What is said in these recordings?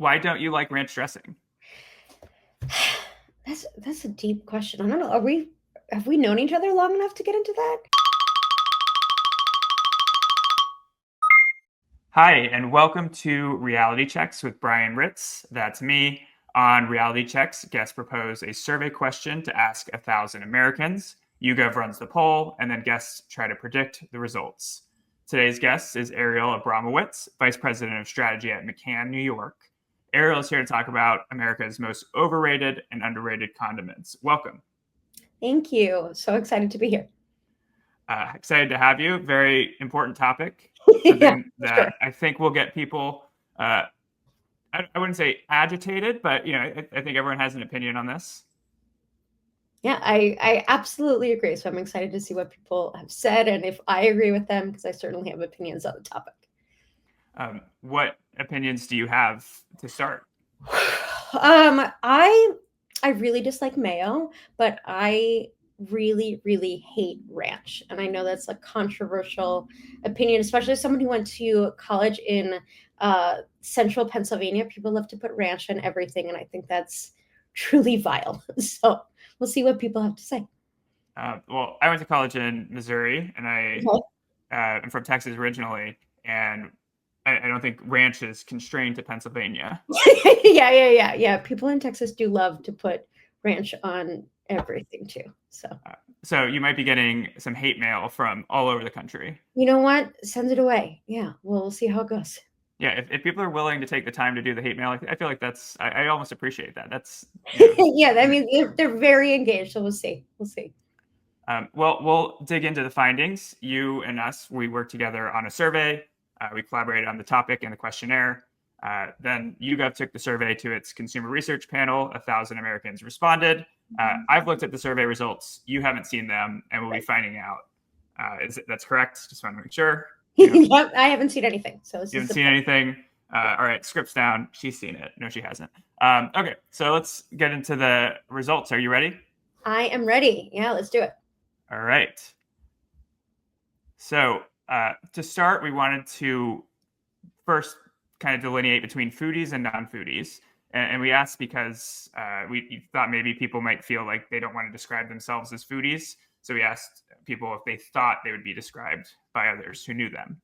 Why don't you like ranch dressing? That's a deep question. I don't know. Have we known each other long enough to get into that? Hi, and welcome to Reality Checks with Brian Reitz. That's me. On Reality Checks, guests propose a survey question to ask 1,000 Americans. YouGov runs the poll, and then guests try to predict the results. Today's guest is Ariel Abramowitz, Vice President of Strategy at McCann New York. Ariel is here to talk about America's most overrated and underrated condiments. Welcome. Thank you. So excited to be here. Excited to have you. Very important topic. Yeah, Something for that sure. I think will get people, I wouldn't say agitated, but I think everyone has an opinion on this. Yeah, I absolutely agree. So I'm excited to see what people have said and if I agree with them, because I certainly have opinions on the topic. What opinions do you have to start? I really dislike mayo, but I really hate ranch. And I know that's a controversial opinion, especially as someone who went to college in central Pennsylvania. People love to put ranch on everything, and I think that's truly vile. So we'll see what people have to say. Well, I went to college in Missouri, and I'm from Texas originally, and I don't think ranch is constrained to Pennsylvania. Yeah. People in Texas do love to put ranch on everything too. So So you might be getting some hate mail from all over the country. you know what? Send it away. Yeah, we'll see how it goes. Yeah, if people are willing to take the time to do the hate mail, I feel like I almost appreciate that. That's Yeah, I mean they're very engaged, so we'll see. We'll see. well, we'll dig into the findings. You and us, we worked together on a survey. We collaborated on the topic and the questionnaire. Then YouGov took the survey to its consumer research panel. 1,000 Americans responded. I've looked at the survey results. You haven't seen them, and we'll be finding out. That's correct? Just want to make sure. Yep, I haven't seen anything, so this You is haven't the seen anything. All right, scripts down. She's seen it. No, she hasn't. Okay, so let's get into the results. Are you ready? I am ready. Yeah, let's do it. All right. So to start, we wanted to first kind of delineate between foodies and non-foodies. And we asked because we thought maybe people might feel like they don't want to describe themselves as foodies. So we asked people if they thought they would be described by others who knew them.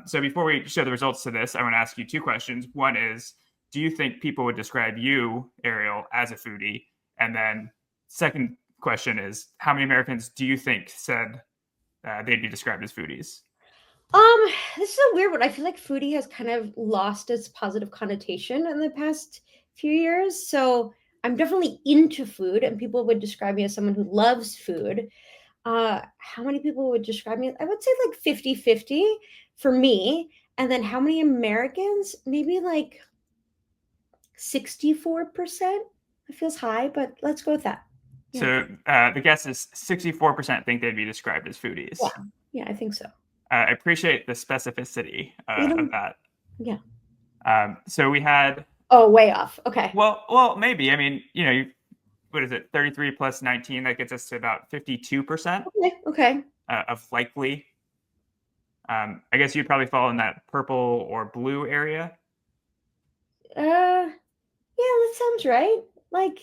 So before we show the results to this, I want to ask you two questions. One is, do you think people would describe you, Ariel, as a foodie? And then second question is, how many Americans do you think said they'd be described as foodies? Um, this is a weird one. I feel like foodie has kind of lost its positive connotation in the past few years. So I'm definitely into food, and people would describe me as someone who loves food. How many people would describe me? I would say like 50-50 for me. And then how many Americans? Maybe like 64%. It feels high, but let's go with that. Yeah. So the guess is 64% think they'd be described as Yeah. foodies. Yeah, I think so. I appreciate the specificity You of know, that. yeah. So we had, Oh, way off. Okay. well, maybe. I mean, what is it? 33 plus 19. That gets us to about 52% Okay. of likely. I guess you'd probably fall in that purple or blue area. Yeah, that sounds right. Like,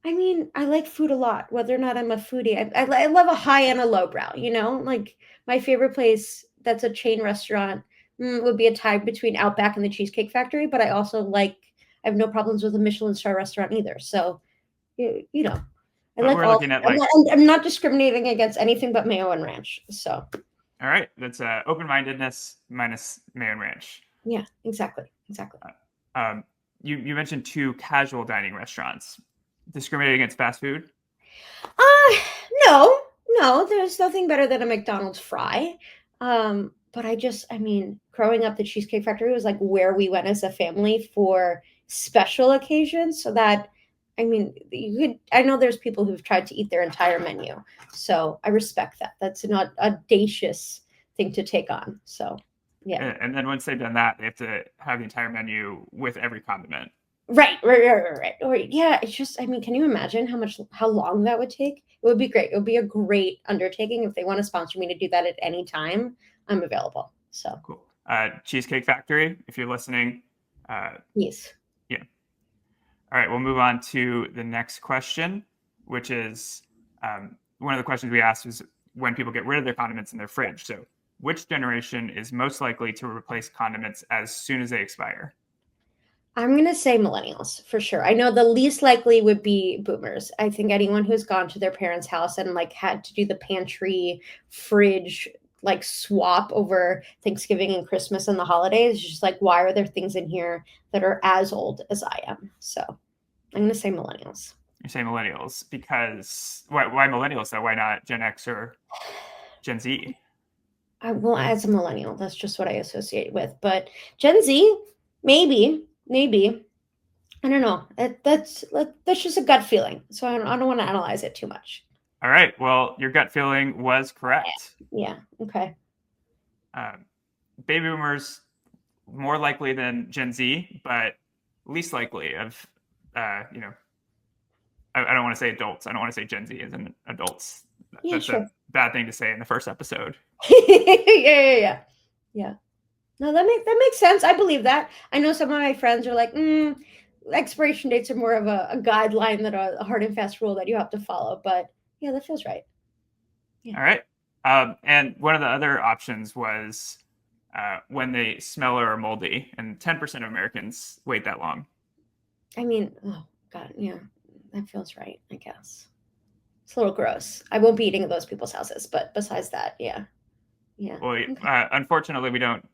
I mean, I like food a lot, whether or not I'm a foodie. I love a high and a lowbrow, you know? Like, my favorite place that's a chain restaurant would be a tie between Outback and the Cheesecake Factory, but I have no problems with a Michelin star restaurant either. So, you know, I But like we're all. looking at I'm not discriminating against anything but mayo and ranch. So, all right, that's open-mindedness minus mayo and ranch. yeah, exactly. Exactly. You mentioned two casual dining restaurants. Discriminating against fast food? Uh, no, there's nothing better than a McDonald's fry. But I mean, growing up, the Cheesecake Factory was like where we went as a family for special occasions. So that, I mean, I know there's people who've tried to eat their entire menu. So I respect that. That's not audacious thing to take on. So, yeah. And then once they've done that, they have to have the entire menu with every condiment. Right. Or yeah, it's just, I mean, can you imagine how long that would take? It would be great. It would be a great undertaking. If they want to sponsor me to do that at any time, I'm available. So Cool. Cheesecake Factory, if you're listening, Yes. Yeah. All right, we'll move on to the next question, which is one of the questions we asked was when people get rid of their condiments in their fridge. So, which generation is most likely to replace condiments as soon as they expire? I'm going to say millennials for sure. I know the least likely would be boomers. I think anyone who's gone to their parents' house and like had to do the pantry, fridge, like swap over Thanksgiving and Christmas and the holidays, just like, why are there things in here that are as old as I am? So I'm going to say millennials. You say millennials because why millennials though? Why not Gen X or Gen Z? Well, as a millennial, that's just what I associate with. But Gen Z, maybe. I don't know. That's just a gut feeling. So I don't want to analyze it too much. All right. Well, your gut feeling was correct. Yeah. Okay. Baby boomers more likely than Gen Z, but least likely of I don't want to say adults. I don't want to say Gen Z as in adults. Yeah, That's sure. a bad thing to say in the first episode. Yeah. No, that makes sense. I believe that. I know some of my friends are like, expiration dates are more of a guideline than a hard and fast rule that you have to follow. But yeah, that feels right. Yeah. All right. And one of the other options was when they smell or are moldy, and 10% of Americans wait that long. I mean, oh God, yeah, that feels right, I guess. It's a little gross. I won't be eating at those people's houses, but besides that, yeah. Yeah. Well, Okay. unfortunately, we don't,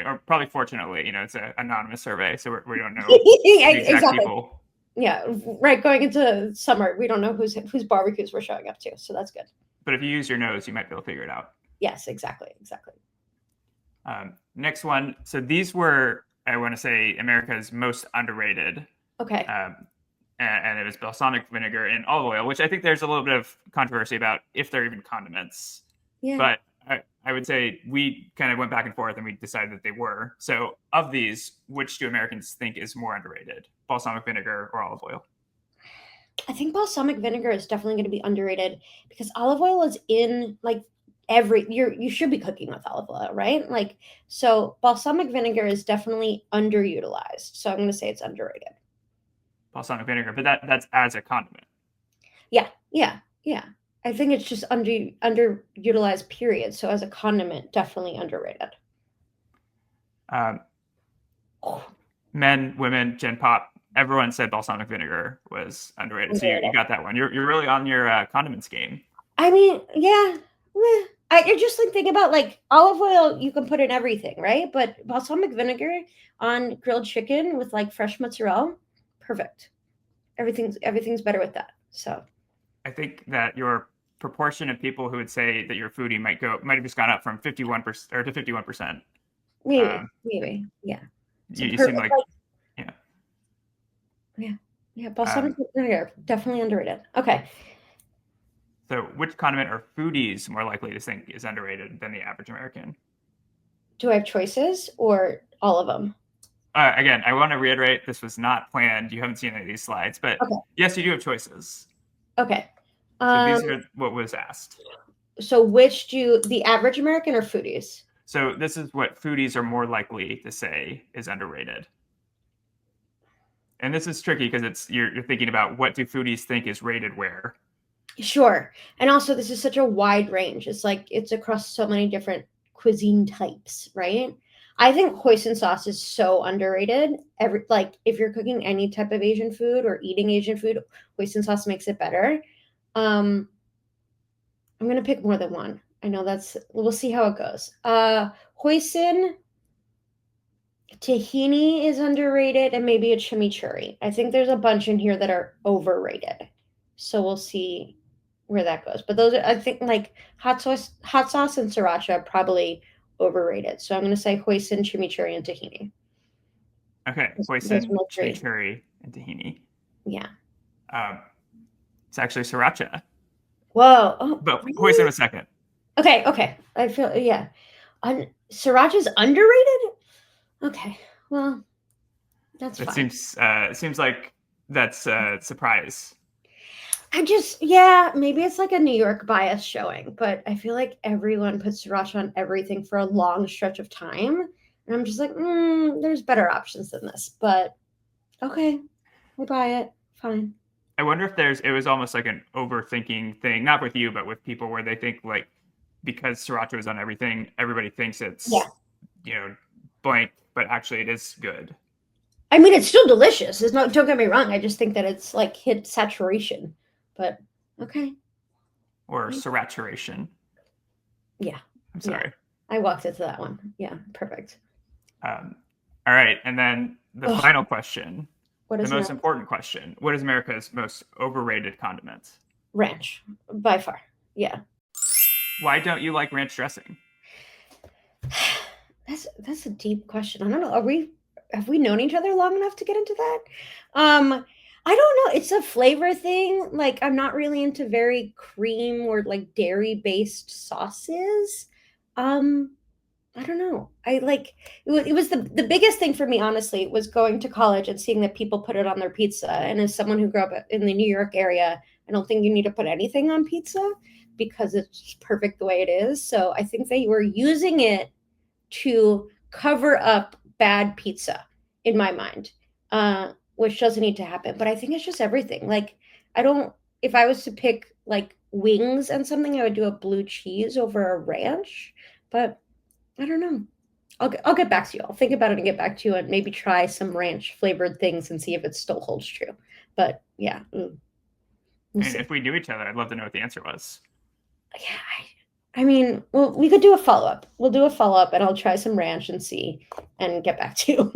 or probably fortunately, it's an anonymous survey, so we don't know the exact Exactly. people. Yeah, right. Going into summer, we don't know whose barbecues we're showing up to, so that's good. But if you use your nose, you might be able to figure it out. Yes, exactly. Next one. So these were, I want to say, America's most underrated. Okay. And it was balsamic vinegar and olive oil, which I think there's a little bit of controversy about if they're even condiments. Yeah. But I would say we kind of went back and forth and we decided that they were. So of these, which do Americans think is more underrated? Balsamic vinegar or olive oil? I think balsamic vinegar is definitely going to be underrated because olive oil is in like you should be cooking with olive oil, right? Like, so balsamic vinegar is definitely underutilized. So I'm going to say it's underrated. Balsamic vinegar, but that's as a condiment. Yeah. I think it's just underutilized, period. So as a condiment, definitely underrated. Men, women, Gen Pop, everyone said balsamic vinegar was underrated. So you got that one. You're really on your condiments game. I mean, yeah. I just like think about like olive oil you can put in everything, right? But balsamic vinegar on grilled chicken with like fresh mozzarella, perfect. Everything's better with that. So I think that your proportion of people who would say that you're a foodie might have just gone up from 51% to 51%. Maybe. Yeah. You seem like yeah. Balsamic vinegar, definitely underrated. Okay. So which condiment are foodies more likely to think is underrated than the average American? Do I have choices or all of them? Again, I want to reiterate, this was not planned. You haven't seen any of these slides, but yes, you do have choices. Okay. So these are what was asked. So which do the average American or foodies? So this is what foodies are more likely to say is underrated. And this is tricky because you're thinking about what do foodies think is rated where. Sure. And also this is such a wide range. It's like it's across so many different cuisine types, right? I think hoisin sauce is so underrated. If you're cooking any type of Asian food or eating Asian food, hoisin sauce makes it better. I'm gonna pick more than one. I know we'll see how it goes. Hoisin, tahini is underrated, and maybe a chimichurri. I think there's a bunch in here that are overrated. So we'll see where that goes. But those are, I think, like hot sauce and sriracha are probably overrated. So I'm going to say hoisin, chimichurri, and tahini. Okay, hoisin, chimichurri, and tahini. Yeah. It's actually sriracha. Whoa. Oh, but really? Hoisin was second. Okay. I feel, sriracha's underrated? Okay. Well, that's fine. It seems like that's a surprise. Maybe it's like a New York bias showing, but I feel like everyone puts sriracha on everything for a long stretch of time. And I'm just like, there's better options than this. But okay, I buy it. Fine. I wonder if it was almost like an overthinking thing, not with you, but with people where they think like because sriracha is on everything, everybody thinks Yeah. it's, you know, blank, but actually it is good. I mean, it's still delicious. It's not, don't get me wrong. I just think that it's like hit saturation. But okay. Or saturation. Yeah. I'm Yeah. sorry. I walked into that one. Yeah. Perfect. All right. And then the Ugh, final question, what the is most my important question. What is America's most overrated condiment? ranch? By far. Yeah. Why don't you like ranch dressing? That's a deep question. I don't know. Have we known each other long enough to get into that? I don't know. It's a flavor thing. Like I'm not really into very cream or like dairy based sauces. Um, I don't know. I like it was the biggest thing for me, honestly, was going to college and seeing that people put it on their pizza. And as someone who grew up in the New York area, I don't think you need to put anything on pizza because it's perfect the way it is. So I think they were using it to cover up bad pizza in my mind, which doesn't need to happen. But I think it's just everything. Like, I don't, if I was to pick like wings and something, I would do a blue cheese over a ranch. But I don't know. I'll get back to you. I'll think about it and get back to you and maybe try some ranch flavored things and see if it still holds true. But yeah, we'll And see. if we knew each other, I'd love to know what the answer was. Yeah, I mean, well, we could do a follow up. We'll do a follow up, and I'll try some ranch and see, and get back to you.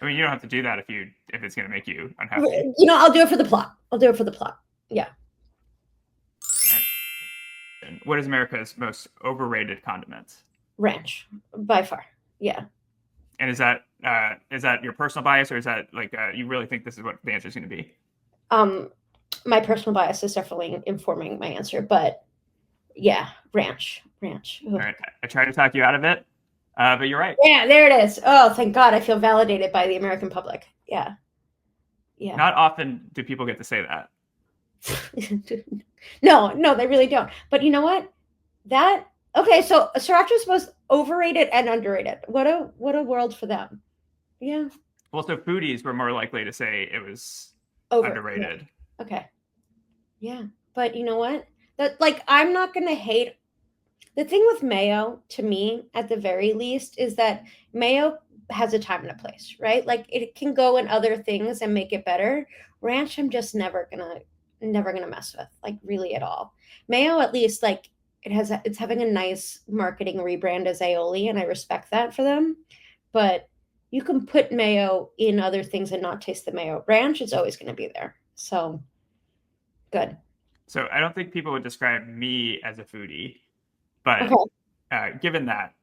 I mean, you don't have to do that if it's going to make you unhappy. I'll do it for the plot. I'll do it for the plot. Yeah, All right. What is America's most overrated condiment? ranch by far. Yeah. And is that your personal bias, or is that like you really think this is what the answer is going to be? Um, my personal bias is definitely informing my answer, but yeah, ranch. Ugh. All right, I tried to talk you out of it, but you're right. Yeah, there it is. Oh, thank God, I feel validated by the American public. Yeah, yeah. Not often do people get to say that. No, they really don't. But you know what? That okay. So sriracha's both overrated and underrated. What a world for them. Yeah, Well, so foodies were more likely to say it was yeah. underrated. Okay, yeah. But you know what? That like I'm not gonna hate. The thing with mayo, to me, at the very least, is that mayo has a time and a place, right? Like it can go in other things and make it better. Ranch, I'm just never gonna mess with, like really at all. Mayo, at least, like it's having a nice marketing rebrand as aioli, and I respect that for them. But you can put mayo in other things and not taste the mayo. Ranch is always going to be there. So good. So I don't think people would describe me as a foodie, but Okay. given that,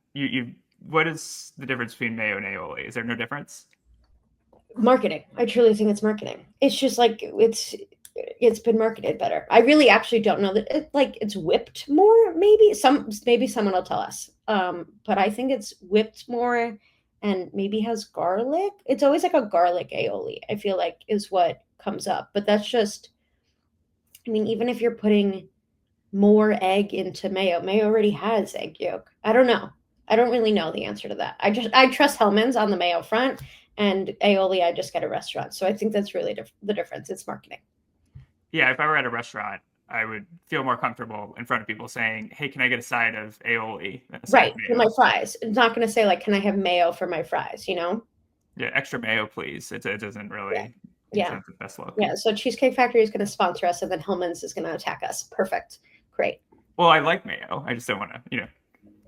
what is the difference between mayo and aioli? Is there no difference? Marketing. I truly think it's marketing. It's just like it's been marketed better. I really actually don't know that it's whipped more. Maybe someone will tell us. But I think it's whipped more and maybe has garlic. It's always like a garlic aioli. I feel like is what comes up. But that's just. I mean, even if you're putting more egg into mayo already has egg yolk. I don't know. I don't really know the answer to that. I trust Hellman's on the mayo front, and aioli I just get a restaurant. So I think that's really the difference. It's marketing. Yeah, if I were at a restaurant, I would feel more comfortable in front of people saying, "Hey, can I get a side of aioli and a side Right. of For my mayo?" fries. It's not going to say like, can I have mayo for my fries? You know? Yeah, extra mayo, please. It doesn't Yeah. really Yeah. present the best look. Yeah. So Cheesecake Factory is going to sponsor us, and then Hellman's is going to attack us. Perfect. Great. Well, I like mayo. I just don't want to.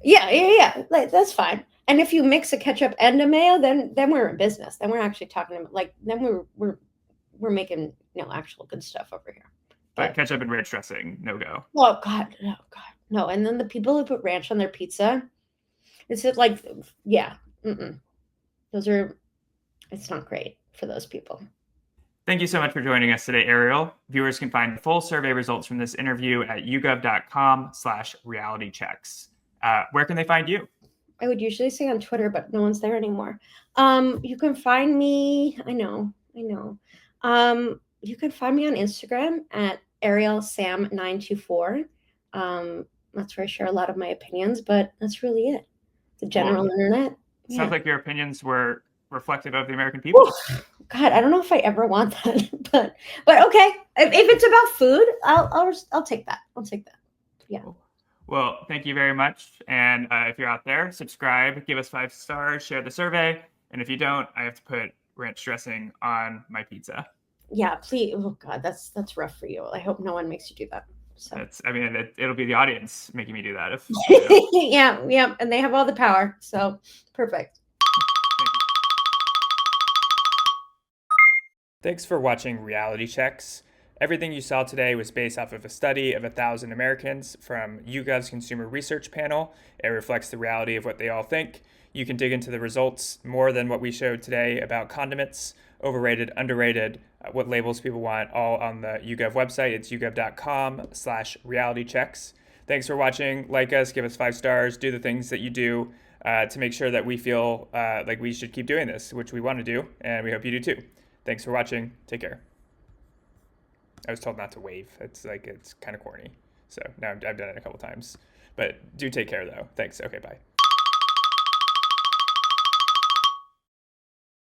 Yeah. Like, that's fine. And if you mix a ketchup and a mayo, then we're in business. Then we're actually talking about like then we're making actual good stuff over here. But ketchup and ranch dressing, no go. Oh God, no, God, no. And then the people who put ranch on their pizza, it's like, yeah, those are. It's not great for those people. Thank you so much for joining us today, Ariel. Viewers can find full survey results from this interview at yougov.com/realitychecks. Where can they find you? I would usually say on Twitter, but no one's there anymore. You can find me. I know. You can find me on Instagram at ArielSam924. That's where I share a lot of my opinions, but that's really it. The general internet. Sounds Yeah. like your opinions were reflective of the American Whew. people. God, I don't know if I ever want that, but okay. If it's about food, I'll take that. I'll take that. Yeah. Cool. Well, thank you very much. And if you're out there, subscribe, give us 5 stars, share the survey. And if you don't, I have to put ranch dressing on my pizza. Yeah, please. Oh God, that's rough for you. I hope no one makes you do that. So I mean, it'll be the audience making me do that if, you know. yeah, yeah, and they have all the power. So perfect. Thank you. Thanks for watching Reality Checks. Everything you saw today was based off of a study of 1,000 Americans from YouGov's Consumer Research Panel. It reflects the reality of what they all think. You can dig into the results more than what we showed today about condiments, overrated, underrated, what labels people want, all on the YouGov website. It's yougov.com/realitychecks. Thanks for watching. Like us, give us 5 stars, do the things that you do to make sure that we feel like we should keep doing this, which we want to do, and we hope you do too. Thanks for watching. Take care. I was told not to wave. It's kind of corny. So now I've done it a couple times. But do take care though. Thanks. Okay, bye.